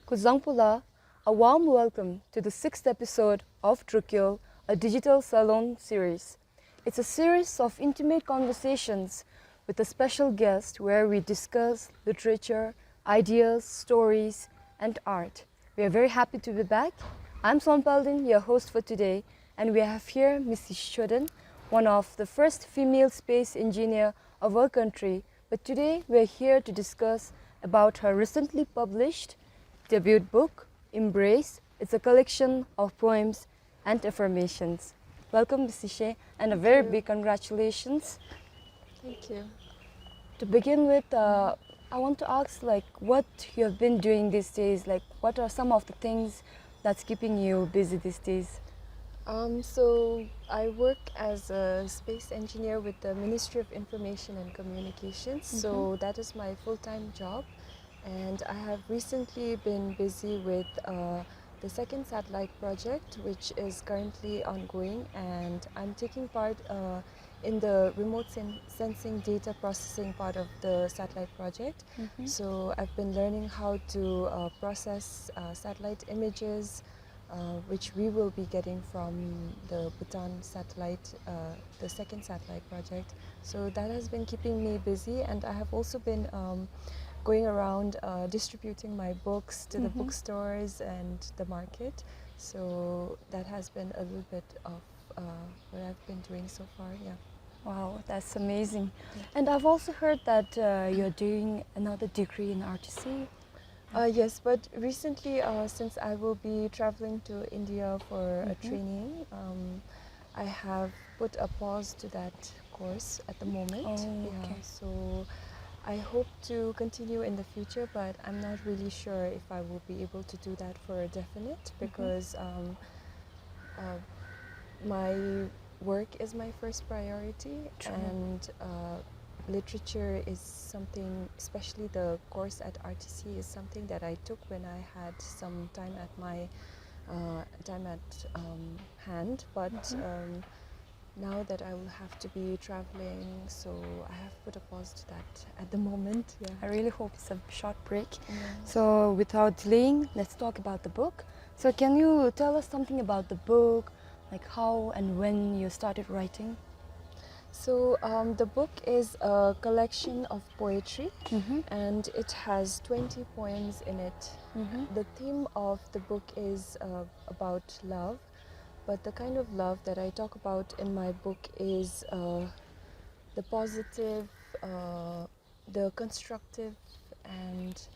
Kuzangpula, a warm welcome to the 6th episode of Drukyul, a Digital Salon series. It's a series of intimate conversations with a special guest where we discuss literature, ideas, stories, and art. We are very happy to be back. I'm Sonam Peldon, your host for today, and we have here Miss Yeshey Choden, one of the first female space engineer of our country. But today we are here to discuss about her recently published debut book, Embrace. It's a collection of poems and affirmations. Welcome, Miss Yeshe, and a very big congratulations. Thank you. To begin with, I want to ask, what you have been doing these days. What are some of the things that's keeping you busy these days? So I work as a space engineer with the Ministry of Information and Communications. So that is my full-time job. And I have recently been busy with the second satellite project, which is currently ongoing, and I'm taking part in the remote sensing data processing part of the satellite project. So I've been learning how to process satellite images, which we will be getting from the Bhutan satellite, the second satellite project. So that has been keeping me busy, and I have also been going around distributing my books to the bookstores and the market. So that has been a little bit of what I've been doing so far, yeah. Wow, that's amazing. And I've also heard that you're doing another degree in RTC. Yes, but recently, since I will be traveling to India for a training, I have put a pause to that course at the moment. Oh, Yeah, okay. so I hope to continue in the future, but I'm not really sure if I will be able to do that for a definite, because my work is my first priority. True. And literature is something, especially the course at RTC, is something that I took when I had some time at my hand, but now that I will have to be traveling, so I have put a pause to that at the moment. Yeah. I really hope it's a short break. Yeah. So without delaying, let's talk about the book. So can you tell us something about the book, like how and when you started writing? So the book is a collection of poetry, and it has 20 poems in it. The theme of the book is about love, but the kind of love that I talk about in my book is the positive, the constructive, and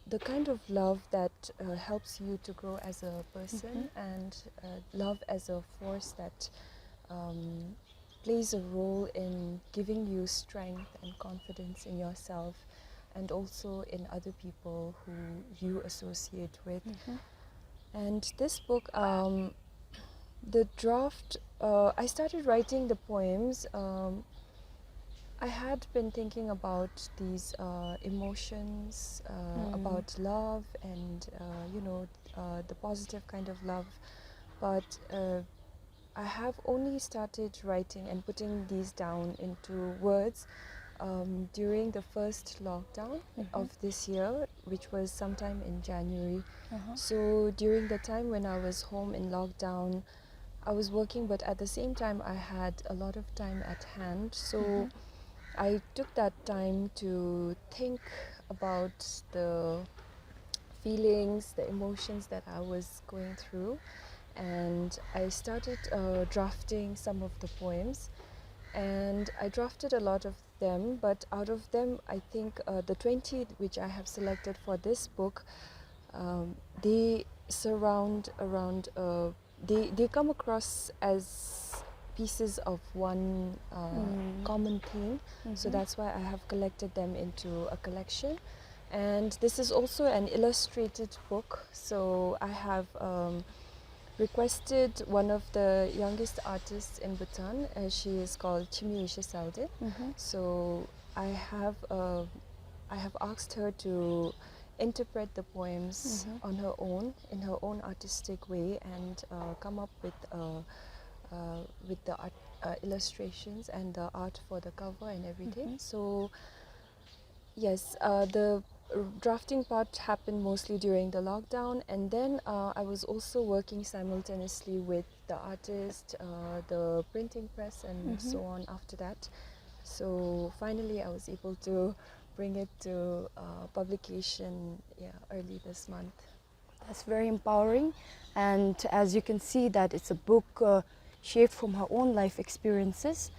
the kind of love that helps you to grow as a person, and love as a force that plays a role in giving you strength and confidence in yourself, and also in other people who you associate with. And this book, the draft, I started writing the poems. I had been thinking about these emotions, about love, and the positive kind of love, but I have only started writing and putting these down into words during the first lockdown of this year, which was sometime in January. So during the time when I was home in lockdown, I was working, but at the same time I had a lot of time at hand. So I took that time to think about the feelings, the emotions that I was going through, and I started drafting some of the poems, and I drafted a lot of them, but out of them I think the 20 which I have selected for this book, they surround around, they come across as pieces of one common theme. So that's why I have collected them into a collection. And this is also an illustrated book, so I have requested one of the youngest artists in Bhutan. She is called Yeshey Choden. So I have asked her to interpret the poems on her own, in her own artistic way, and come up with the art, illustrations and the art for the cover and everything. So Yes, the drafting part happened mostly during the lockdown, and then I was also working simultaneously with the artist, the printing press, and so on after that. So finally, I was able to bring it to publication, early this month. That's very empowering, and as you can see that it's a book shaped from her own life experiences.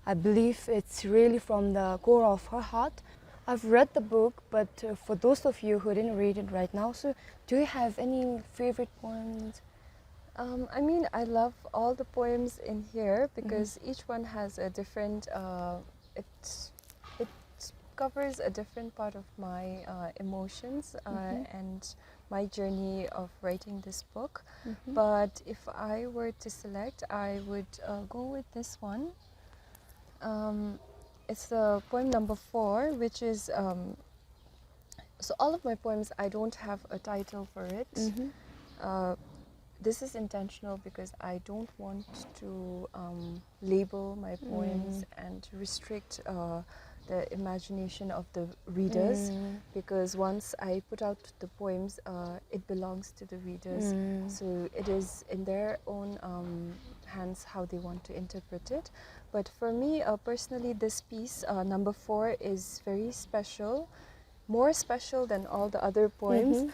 I believe it's really from the core of her heart. I've read the book, but for those of you who didn't read it right now, so do you have any favorite poems? I mean, I love all the poems in here because each one has a different, it covers a different part of my emotions and my journey of writing this book. But if I were to select, I would go with this one. It's the poem number 4, which is, so all of my poems, I don't have a title for it. This is intentional because I don't want to label my poems and restrict the imagination of the readers, because once I put out the poems, it belongs to the readers. So it is in their own hands how they want to interpret it. But for me, personally, this piece, number 4, is very special, more special than all the other poems,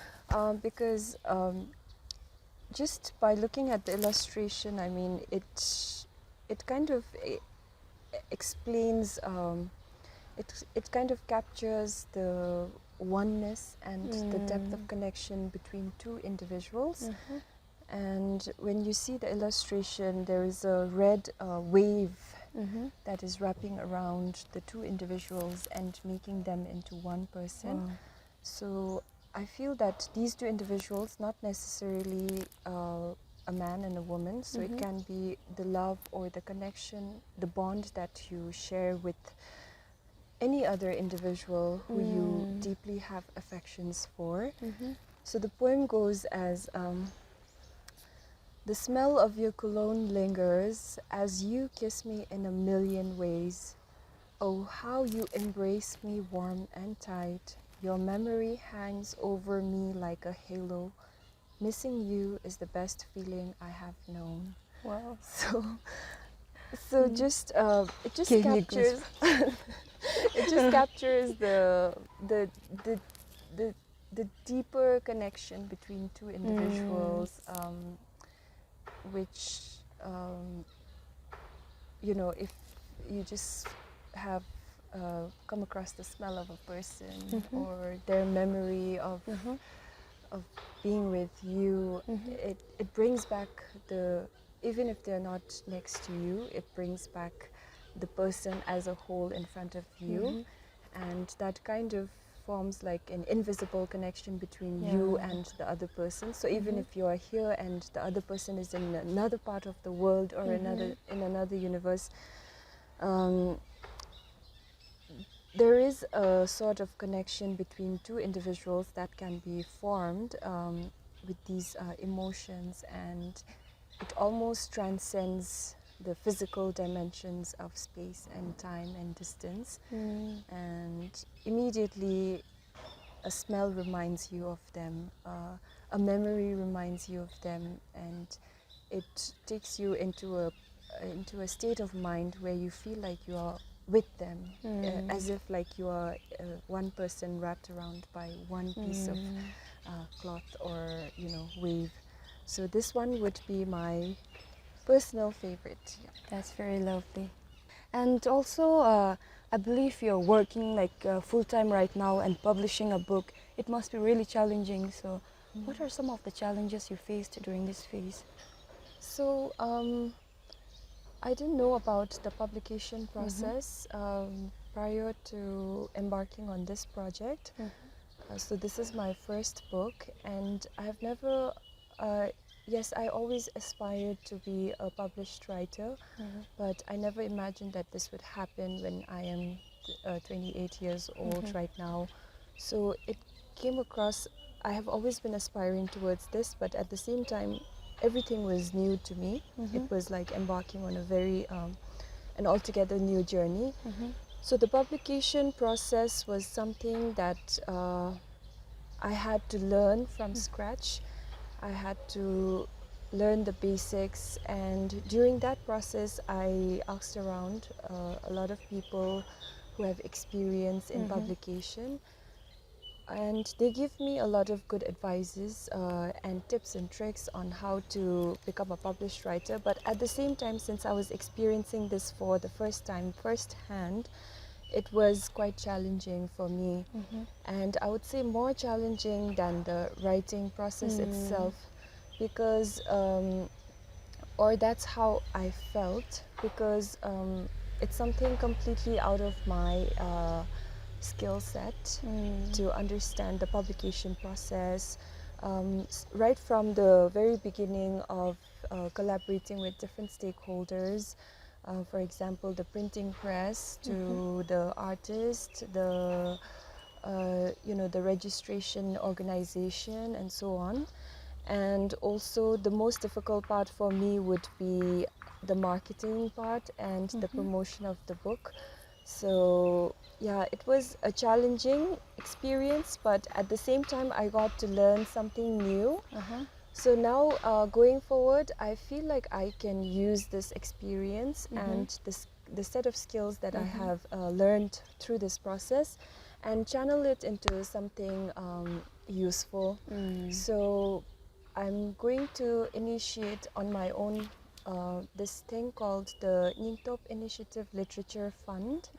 because just by looking at the illustration, I mean, it kind of explains, it kind of captures the oneness and the depth of connection between two individuals. And when you see the illustration, there is a red wave that is wrapping around the two individuals and making them into one person. So I feel that these two individuals, not necessarily a man and a woman, so it can be the love or the connection, the bond that you share with any other individual who you deeply have affections for. So the poem goes as, the smell of your cologne lingers as you kiss me in a million ways. Oh, how you embrace me warm and tight. Your memory hangs over me like a halo. Missing you is the best feeling I have known. Wow. So just it just captures it just captures the deeper connection between two individuals, which you know, if you just have come across the smell of a person or their memory of being with you, it brings back even if they're not next to you, it brings back the person as a whole in front of you, and that kind of forms like an invisible connection between you and the other person. So even if you are here and the other person is in another part of the world or in another universe, there is a sort of connection between two individuals that can be formed with these emotions, and it almost transcends the physical dimensions of space and time and distance. And immediately a smell reminds you of them, a memory reminds you of them, and it takes you into a state of mind where you feel like you are with them, as if like you are one person wrapped around by one piece of cloth or, you know, wave. So this one would be my personal favorite. That's very lovely. And also, I believe you're working like full-time right now and publishing a book. It must be really challenging. So what are some of the challenges you faced during this phase? So I didn't know about the publication process prior to embarking on this project. So this is my first book, and I've never, yes, I always aspired to be a published writer, but I never imagined that this would happen when I am 28 years old right now. So it came across, I have always been aspiring towards this, but at the same time, everything was new to me. It was like embarking on a very, an altogether new journey. So the publication process was something that I had to learn from scratch. I had to learn the basics, and during that process I asked around a lot of people who have experience in publication, and they give me a lot of good advices and tips and tricks on how to become a published writer. But at the same time, since I was experiencing this for the first time firsthand, it was quite challenging for me, and I would say more challenging than the writing process itself, because or that's how I felt, because it's something completely out of my skill set to understand the publication process, right from the very beginning of collaborating with different stakeholders, for example the printing press, to the artist, the the registration organization, and so on. And also the most difficult part for me would be the marketing part and the promotion of the book. So yeah, it was a challenging experience, but at the same time I got to learn something new. So now going forward, I feel like I can use this experience and the set of skills that I have learned through this process and channel it into something useful. So I'm going to initiate on my own this thing called the Nyingtop Initiative Literature Fund.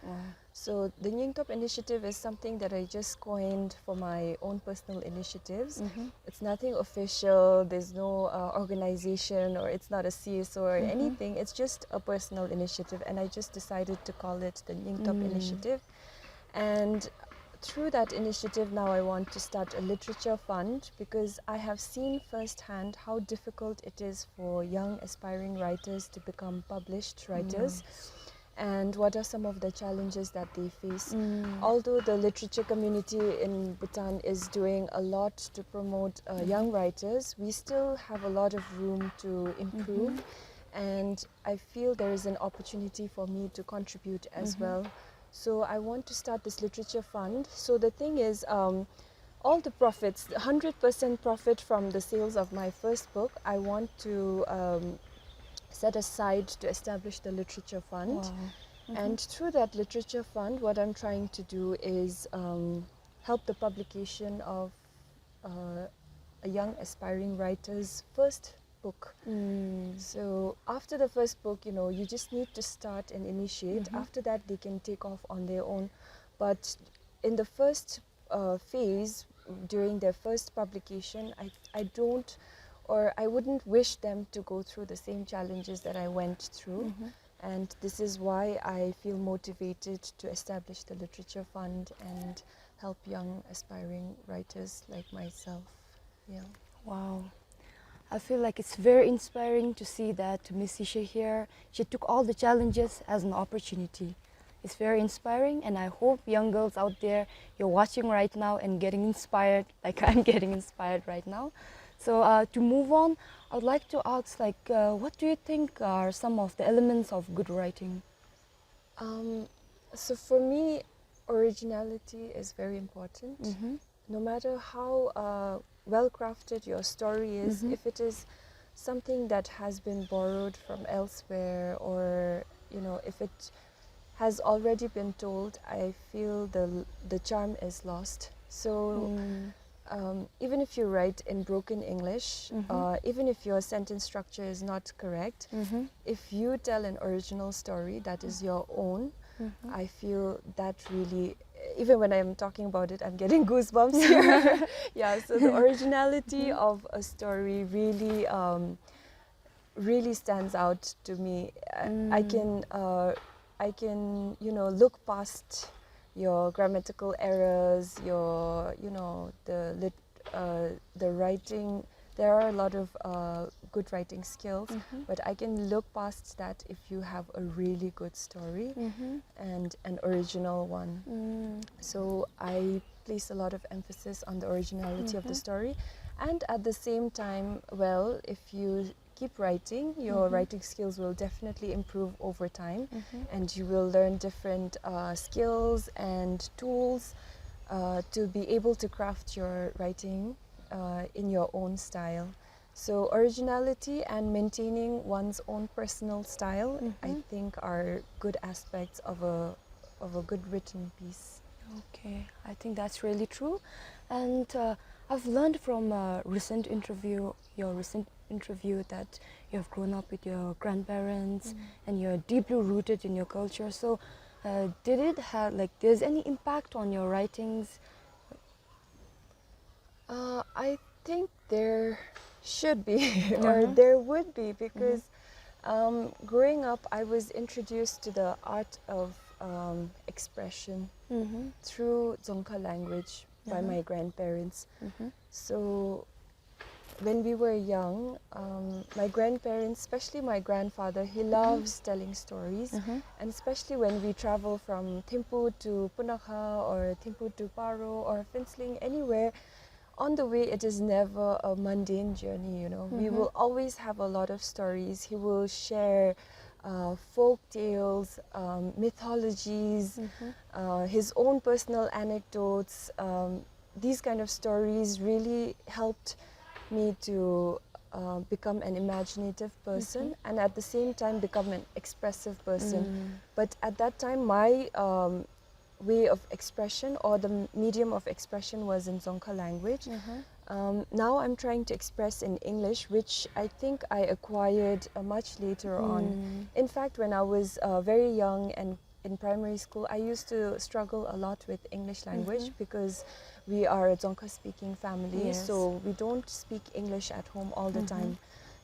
So the Nyingtop Initiative is something that I just coined for my own personal initiatives. It's nothing official, there's no organization, or it's not a CSO or anything. It's just a personal initiative, and I just decided to call it the Nyingtop Initiative. And through that initiative, now I want to start a literature fund, because I have seen firsthand how difficult it is for young aspiring writers to become published writers. And what are some of the challenges that they face. Although the literature community in Bhutan is doing a lot to promote young writers, we still have a lot of room to improve, and I feel there is an opportunity for me to contribute as well. So I want to start this literature fund. So the thing is, all the profits, 100% profit from the sales of my first book, I want to set aside to establish the literature fund. And through that literature fund, what I'm trying to do is help the publication of a young aspiring writer's first book. So after the first book, you just need to start and initiate. After that, they can take off on their own. But in the first phase, during their first publication, I don't, or I wouldn't wish them to go through the same challenges that I went through. And this is why I feel motivated to establish the Literature Fund and help young aspiring writers like myself. Yeah. Wow. I feel like it's very inspiring to see that Miss Yeshe here, she took all the challenges as an opportunity. It's very inspiring, and I hope young girls out there, you're watching right now and getting inspired like I'm getting inspired right now. So to move on, I would like to ask, what do you think are some of the elements of good writing? So for me, originality is very important. No matter how well crafted your story is, if it is something that has been borrowed from elsewhere, or if it has already been told, I feel the charm is lost. So even if you write in broken English, even if your sentence structure is not correct, if you tell an original story that is your own, I feel that really, even when I'm talking about it, I'm getting goosebumps here. Yeah, so the originality of a story really really stands out to me. I can look past your grammatical errors, your the writing. There are a lot of good writing skills, but I can look past that if you have a really good story and an original one. So I place a lot of emphasis on the originality of the story, and at the same time, well, if you keep writing, your writing skills will definitely improve over time, and you will learn different skills and tools to be able to craft your writing in your own style. So originality and maintaining one's own personal style, I think, are good aspects of a good written piece. Okay, I think that's really true. And I've learned from your recent interview, that you have grown up with your grandparents and you're deeply rooted in your culture. So did it have, like, there's any impact on your writings? I think there should be, or there would be, because growing up, I was introduced to the art of expression through Dzongkha language by my grandparents. So when we were young, my grandparents, especially my grandfather, he loves telling stories, and especially when we travel from Thimphu to Punakha or Thimphu to Paro or Phensling, anywhere, on the way it is never a mundane journey, you know. We will always have a lot of stories. He will share folk tales, mythologies, his own personal anecdotes. These kind of stories really helped me to become an imaginative person and at the same time become an expressive person. But at that time, my way of expression, or the medium of expression, was in Dzongkha language. Now I'm trying to express in English, which I think I acquired much later on. In fact, when I was very young and in primary school, I used to struggle a lot with English language because we are a Dzongkha speaking family, so we don't speak English at home all the time.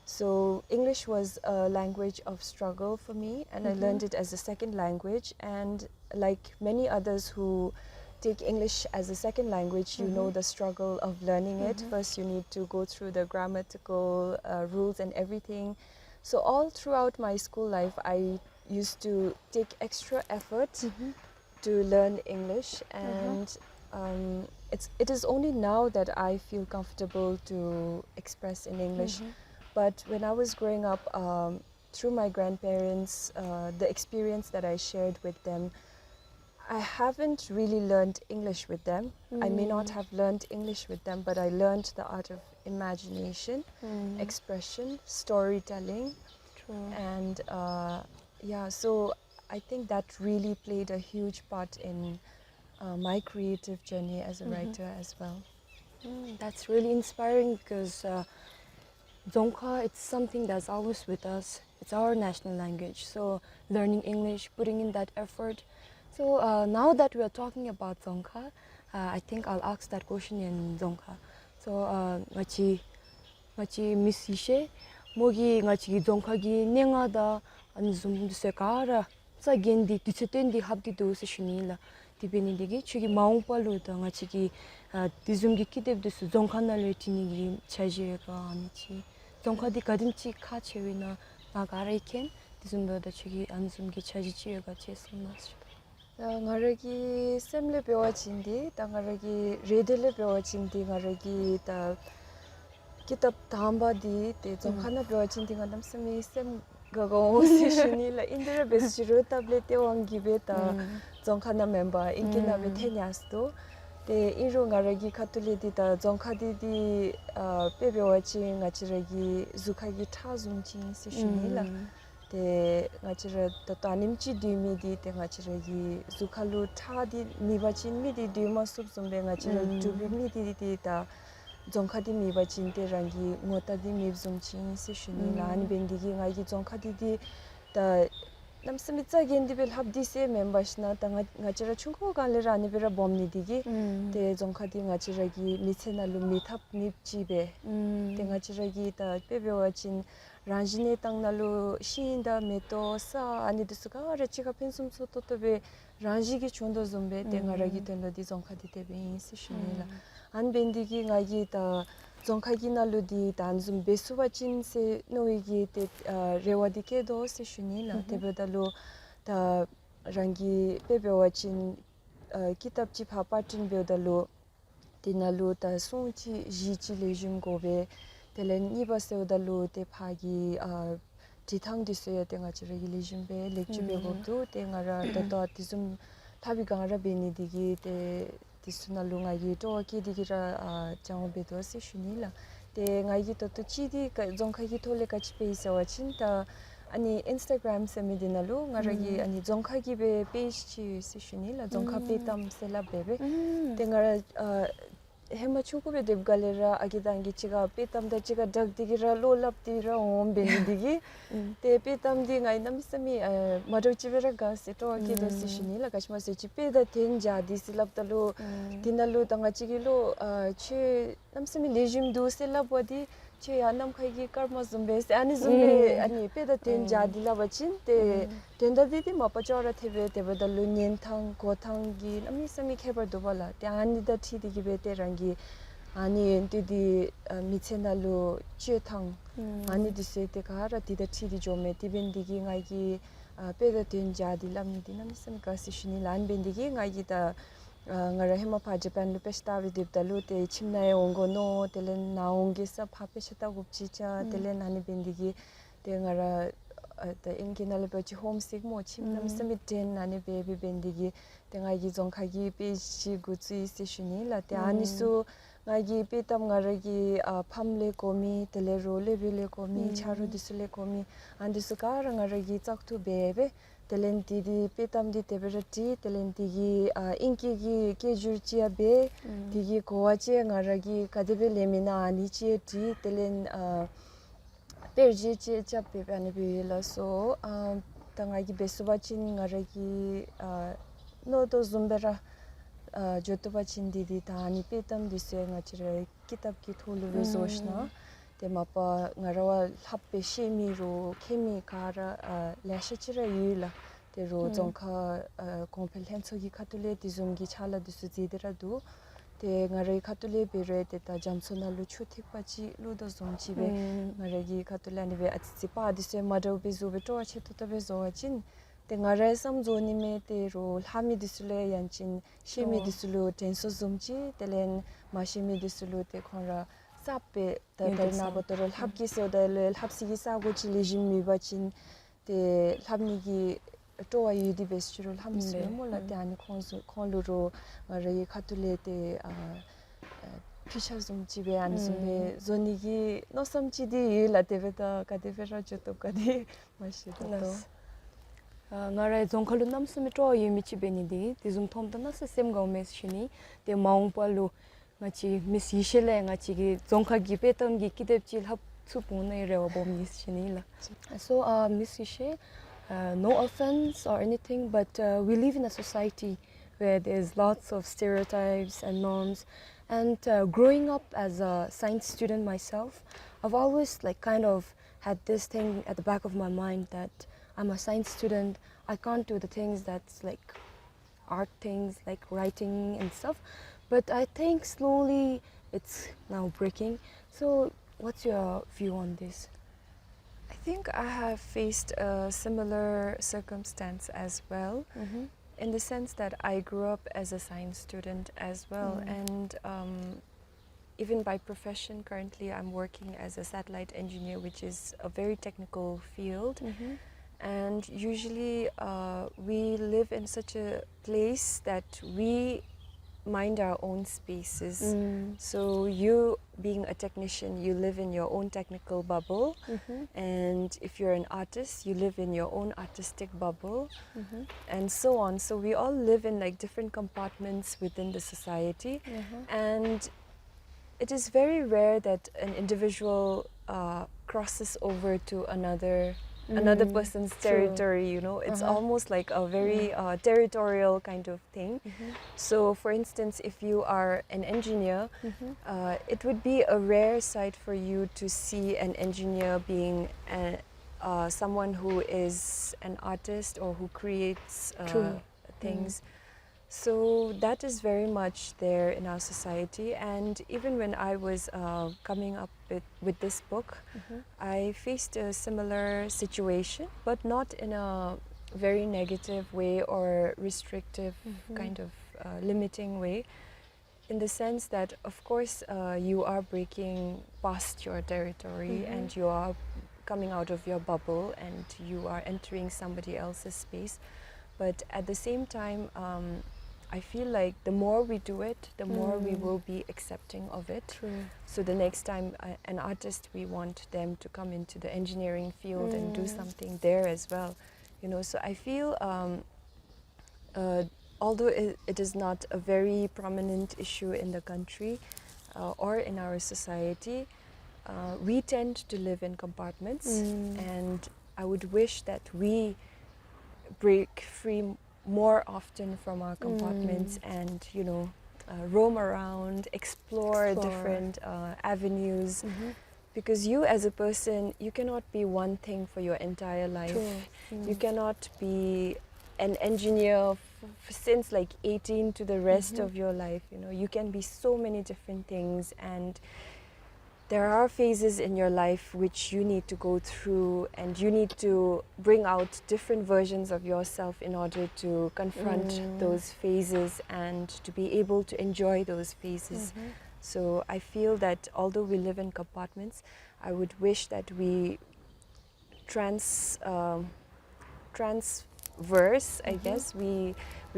So English was a language of struggle for me, and I learned it as a second language. And like many others who take English as a second language, you know the struggle of learning it. First, you need to go through the grammatical rules and everything. So all throughout my school life, I used to take extra effort to learn English, and it is only now that I feel comfortable to express in English. But when I was growing up, through my grandparents, the experience that I shared with them, I haven't really learned English with them. I may not have learned English with them, but I learned the art of imagination, expression, storytelling. And yeah, so I think that really played a huge part in my creative journey as a writer as well. That's really inspiring, because Dzongkha, it's something that's always with us. It's our national language. So learning English, putting in that effort. So now that we are talking about Dzongkha, I think I'll ask that question in Dzongkha. So ngachi Miss Yeshe, mogi ngachi Dzongkha gi nengada anzum dusekara sa gendi dusetendi habdi do se shunila dibeni digi chugi maungpalu da ngachi gi dizum gi kideb dus Dzongkha na le tinigi chajega anichi Dzongkha di kadinchi kha chewina nagara iken dizumdo da chugi anzum gi chajichiega chesumnas. Ngaragi semle bewachindi, ta ngaragi redele bewachindi, ngaragi ta kitab thamba di te Dzongkha na bewachindi ngandam semi sem gago si shuni la indira besjiro tablete wangi be ta Dzongkha na member inkina be tenyasdo te iru ngaragi khatule di ta Dzongkha di pe bewachi ngachiragi zukhagi thazumchi si shuni la te ngachira ta tanimchi dimi di te ngachiragi zukhalu tha di mibachin mi di dima subsumbe ngachira dubi mi di ta Dzongkha di mibachin te rangi ngota di mibzumchi si shuni la an bendigi ngagi Dzongkha di ta namsamitsa gendi bel habdi se members na ta ngachira chungko gale rani bera bomni digi te Dzongkha di ngachiragi mitsena lu mithap mipchibe te ngachiragi ta pebewachin ranjine tangnalu shinda meto sa ani disuka rachiga pensum soto tobe ranjigi chondo zumbe te ngaragi tenlo di Dzongkha di tebe insi shunila an bendigi ngagi ta Dzongkha gi nalu di tanzum besubachin se noigi te rewa dike do se shunila tebe dalu ta rangi pebewachin kitab chi papatin be dalu tinalu ta songchi jichi lejum gobe telen iba seudalu te phagi jithang disuya te nga chira religion be lecture be gobdu te ngara tato tisum thabi gangara beni digi te tisuna lunga yi to ki digira chang be do se shunila te nga yi to chidi ka jongkha gi thole ka chpe sa wachin ta ani Instagram se medinalu ngaragi ani jongkha gi be page chi se shunila jongkha pe tam se la bebe te ngara hema chukube deb galera agidangi chiga petam da chiga dag digira lo lap dira om beni digi te petam di ngai namisami madu chibera ga se to ki do si shini la kashma se chipe da ten ja di silap talu dinalu tanga chigilo che namisami lejim do se la bodi che anam khagi karma zumbe se ani zumbe ani pe da ten ja di la bachin te tenda di mapa chora thebe tebe da lu nyen thang ko thang gi namisami khebar do bala te ani da thi di be te rangi ani entidi michenalu che thang ani di se te kara ti da thi di jome ti ben di gi ngai gi pe da ten ja di lam ni di namisami ka si shini lan ben di gi ngai gi da ngara hema pha Japan lu pesta vi dip dalu te chimnae ongo no telen naonge sa phape shata gupchi cha telen ani bendigi te ngara the inginal bachi homesick mo chimnam samit ten ani baby bendigi te ngai gi jongkha gi pe chi gutsi si shuni la te ani su ngai gi pe tam ngara gi phamle komi tele role bele komi charu disule komi andi su ka ngara gi chaktu bebe talenti di petam di teberati talenti gi inki gi kejurchia be digi koache ngaragi kadebe lemina ani che ti telen perje che chape ani be la so tanga gi besubachin ngaragi no to zumbera jotoba chindi di tani petam di se ngachire kitab ki thulu resource te mapa ngarawa happe shemi ro khemi kara lashe chira yula te ro jongkha competence gi khatule ti zumgi chala du su jidera du te ngarai khatule bere te ta jamsona lu chuthik pachi lu do zomchi be ngarai gi khatule ani be atsi pa di se mado be zu be to che to be zo chin te ngarai sam zo ni me te ro lhami disule yanchin shemi disulu tenso zomchi telen ma shemi disulu te khora sape ta na botol habki so dal habsi sa go chi lejim mi bachin te habni gi to ayi di bestro hamsi mo la te ani khonlu ro re khatule te pisha zum chi be ani zum zoni gi no sam chi di la te beta ka te fera choto ka di mashi to ngara jongkhalu namsumi to ayi mi chi beni di ti zum thom ta na se sem go mes shini te maung palu ngachi Miss Yeshe le ngachi gi jongkha gi petam gi kidep chil hap chu punai rewa bom ni shini la so Miss Yeshe no offense or anything but we live in a society where there's lots of stereotypes and norms and growing up as a science student myself I've always like kind of had this thing at the back of my mind that I'm a science student I can't do the things that's like art things like writing and stuff but I think slowly it's now breaking. So what's your view on this? I think I have faced a similar circumstance as well, in the sense that I grew up as a science student as well, and even by profession, currently I'm working as a satellite engineer, which is a very technical field. And usually we live in such a place that we mind our own spaces. So you being a technician, you live in your own technical bubble, and if you're an artist, you live in your own artistic bubble, and so on. So we all live in like different compartments within the society, and it is very rare that an individual crosses over to another person's territory, you know. It's almost like a very territorial kind of thing. So for instance, if you are an engineer, it would be a rare sight for you to see an engineer being someone who is an artist or who creates things. So that is very much there in our society, and even when I was coming up with this book, I faced a similar situation, but not in a very negative way or restrictive kind of limiting way. in the sense that, of course, you are breaking past your territory and you are coming out of your bubble and you are entering somebody else's space. But at the same time, I feel like the more we do it, the more we will be accepting of it. True. So the next time an artist, we want them to come into the engineering field and do something there as well. You know, so I feel although it is not a very prominent issue in the country or in our society, we tend to live in compartments, and I would wish that we break free more often from our compartments and, you know, roam around, explore different avenues. Because you as a person, you cannot be one thing for your entire life. You cannot be an engineer since like 18 to the rest of your life. You know, you can be so many different things, and there are phases in your life which you need to go through, and you need to bring out different versions of yourself in order to confront those phases and to be able to enjoy those phases. So I feel that although we live in compartments, I would wish that we transverse, I guess. We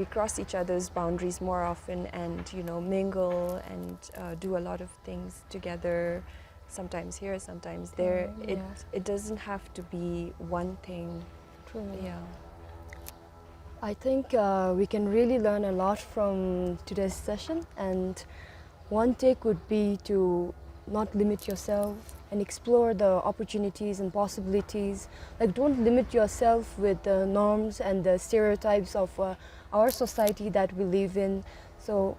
cross each other's boundaries more often, and, you know, mingle and do a lot of things together. Sometimes here, sometimes there. It doesn't have to be one thing. True. Yeah. I think we can really learn a lot from today's session, and one take would be to not limit yourself and explore the opportunities and possibilities. Like, don't limit yourself with the norms and the stereotypes of our society that we live in. So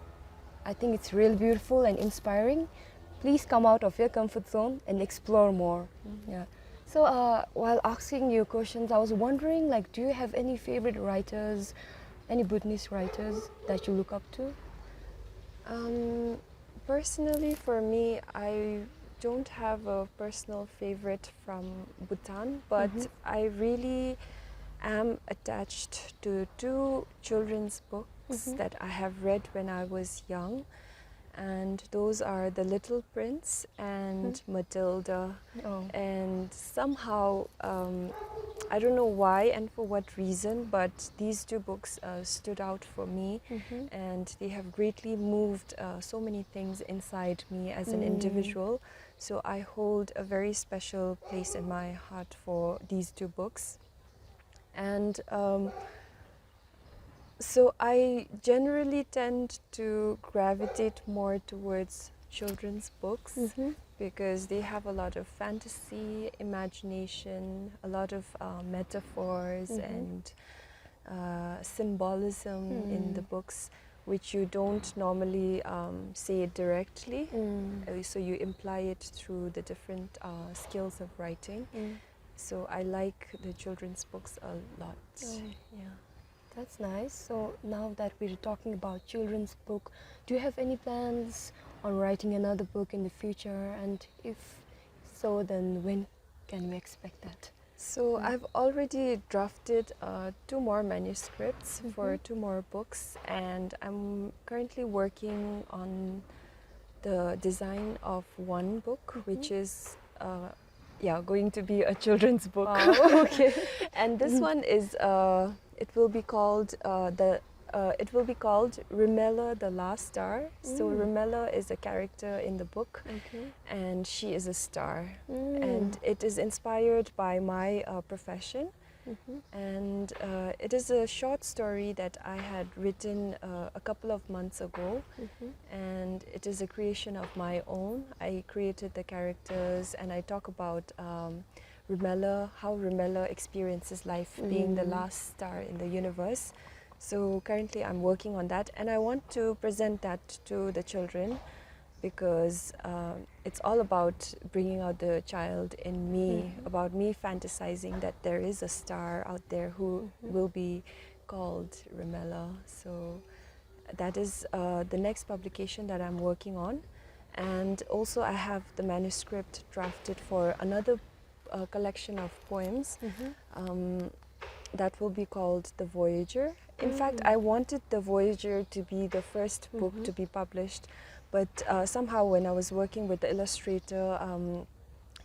I think it's really beautiful and inspiring. Please come out of your comfort zone and explore more. Yeah. So while asking you questions, I was wondering, like, do you have any favorite writers, any Bhutanese writers that you look up to? Personally, for me, I don't have a personal favorite from Bhutan, but I really am attached to two children's books that I have read when I was young, and those are The Little Prince and Matilda. And somehow, I don't know why and for what reason, but these two books stood out for me, and they have greatly moved so many things inside me as an individual. So I hold a very special place in my heart for these two books. And so I generally tend to gravitate more towards children's books because they have a lot of fantasy, imagination, a lot of metaphors and symbolism in the books, which you don't normally say it directly. So you imply it through the different skills of writing. So I like the children's books a lot. Yeah. That's nice. So now that we're talking about children's book, do you have any plans on writing another book in the future? And if so, then when can we expect that? So I've already drafted 2 more manuscripts for 2 more books, and I'm currently working on the design of one book, which is going to be a children's book. Oh, okay. And this one is it will be called Rumela the Last Star. So Rumela is a character in the book, and she is a star. And it is inspired by my profession. And it is a short story that I had written a couple of months ago, and it is a creation of my own. I created the characters, and I talk about Rumela, how Rumela experiences life being the last star in the universe. So currently I'm working on that, and I want to present that to the children because it's all about bringing out the child in me, about me fantasizing that there is a star out there who will be called Rumela. So that is the next publication that I'm working on. And also I have the manuscript drafted for another collection of poems, that will be called The Voyager. In fact, I wanted The Voyager to be the first book to be published, but somehow when I was working with the illustrator,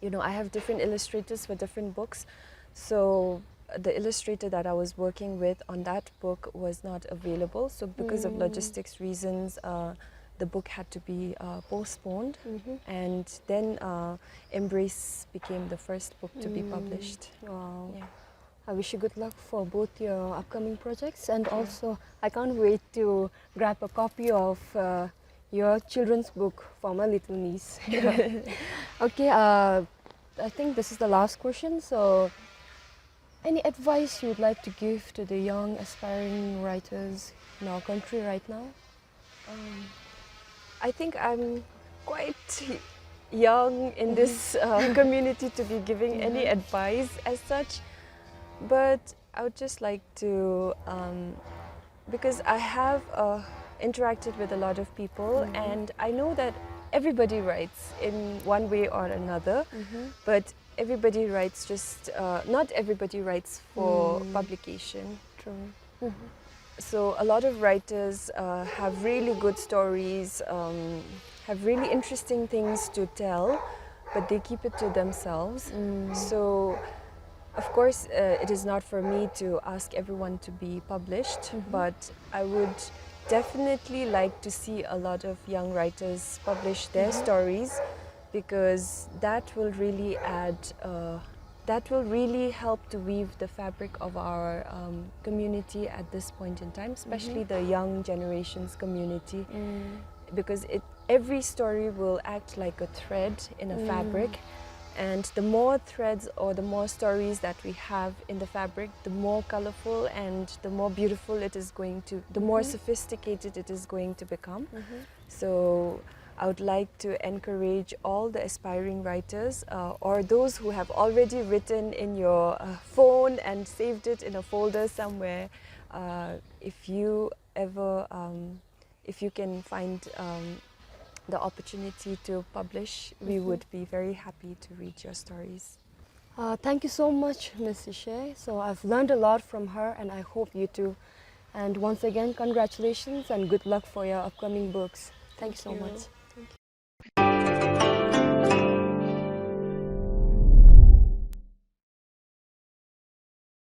you know, I have different illustrators for different books. So the illustrator that I was working with on that book was not available. So because of logistics reasons, the book had to be postponed. And then Embrace became the first book to be published. Wow. Yeah. I wish you good luck for both your upcoming projects, and also I can't wait to grab a copy of your children's book for my little niece. Okay, I think this is the last question. So, any advice you would like to give to the young aspiring writers in our country right now? I think I'm quite young in this community to be giving any advice as such, but I would just like to, because I have interacted with a lot of people, and I know that everybody writes in one way or another, but everybody writes just, not everybody writes for publication. True. So a lot of writers have really good stories, have really interesting things to tell, but they keep it to themselves. So of course it is not for me to ask everyone to be published, but I would definitely like to see a lot of young writers publish their stories, because that will really add that will really help to weave the fabric of our community at this point in time, especially the young generation's community, because every story will act like a thread in a fabric, and the more threads or the more stories that we have in the fabric, the more colorful and the more beautiful it is going to, the more sophisticated it is going to become. So I would like to encourage all the aspiring writers, or those who have already written in your phone and saved it in a folder somewhere. If you ever, if you can find the opportunity to publish, we would be very happy to read your stories. Thank you so much, Miss Yeshe. So I've learned a lot from her, and I hope you too. And once again, congratulations and good luck for your upcoming books. Thank you so much.